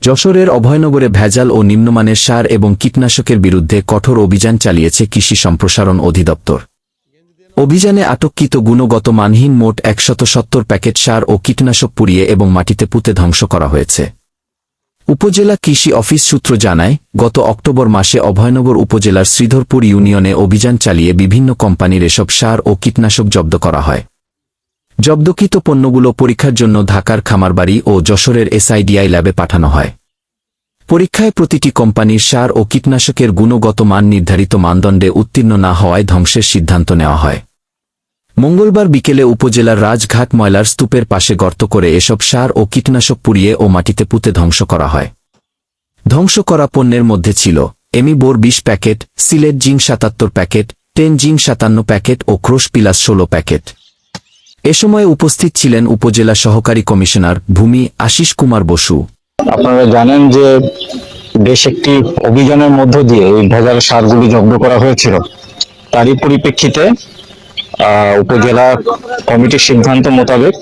যশোরের অভয়নগরে ভেজাল ও নিম্নমানের সার এবং কীটনাশকের বিরুদ্ধে কঠোর অভিযান চালিয়েছে কৃষি সম্প্রসারণ অধিদপ্তর। অভিযানে আটককৃত গুণগত মানহীন মোট ১৭০ প্যাকেট সার ও কীটনাশক পুড়িয়ে এবং মাটিতে পুঁতে ধ্বংস করা হয়েছে। উপজেলা কৃষি অফিস সূত্র জানায়, গত অক্টোবর মাসে অভয়নগর উপজেলার শ্রীধরপুর ইউনিয়নে অভিযান চালিয়ে বিভিন্ন কোম্পানির এসব সার ও কীটনাশক জব্দ করা হয়। জব্দকৃত পণ্যগুলো পরীক্ষার জন্য ঢাকার খামারবাড়ি ও যশোরের এসআইডিআই ল্যাবে পাঠানো হয়। পরীক্ষায় প্রতিটি কোম্পানির সার ও কীটনাশকের গুণগত মান নির্ধারিত মানদণ্ডে উত্তীর্ণ না হওয়ায় ধ্বংসের সিদ্ধান্ত নেওয়া হয়। মঙ্গলবার বিকেলে উপজেলার রাজঘাট ময়লার স্তূপের পাশে গর্ত করে এসব সার ও কীটনাশক পুড়িয়ে ও মাটিতে পুঁতে ধ্বংস করা হয়। ধ্বংস করা পণ্যের মধ্যে ছিল এমিবোর ২০ প্যাকেট, সিলেট জিঙ্ক ৭৭ প্যাকেট, টেন জিঙ্ক ৫৭ প্যাকেট ও ক্রোশ পিলাস ১৬ প্যাকেট। এ সময় উপস্থিত ছিলেন উপজেলা সহকারী কমিশনার ভূমি আশিস কুমার বসু। আপনারা জানেন যে বেশ একটি অভিযানের মধ্য দিয়ে এই ভেজাল সারগুলি জব্দ করা হয়েছিল। তারই পরিপ্রেক্ষিতে উপজেলা কমিটির সিদ্ধান্ত মোতাবেক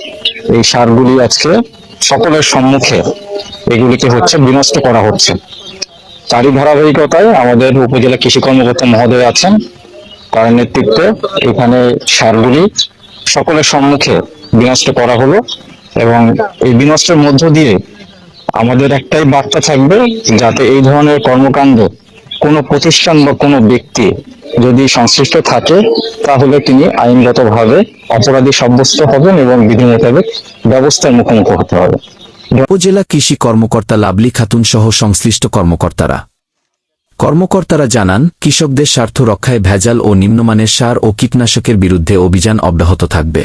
এই সারগুলি আজকে সকলের সম্মুখে এগুলিকে বিনষ্ট করা হচ্ছে। তারই ধারাবাহিকতায় আমাদের উপজেলা কৃষি কর্মকর্তা মহোদয় আছেন, তার নেতৃত্বে এখানে সারগুলি সকলের সম্মুখে বিনষ্ট করা হলো এবং এই বিনষ্টের মধ্য দিয়ে আমাদের একটাই বার্তা থাকবে, যাতে এই ধরনের কর্মকাণ্ড কোনো প্রতিষ্ঠান বা কোনো ব্যক্তি যদি সংশ্লিষ্ট থাকে তাহলে তিনি আইনগতভাবে অপরাধী সাব্যস্ত হবেন এবং বিধি মোতাবেক ব্যবস্থার মুখোমুখি হতে হবে। উপজেলা কৃষি কর্মকর্তা লাভলি খাতুন সহ সংশ্লিষ্ট কর্মকর্তারা জানান, কৃষকদের স্বার্থ রক্ষায় ভেজাল ও নিম্নমানের সার ও কীটনাশকের বিরুদ্ধে অভিযান অব্যাহত থাকবে।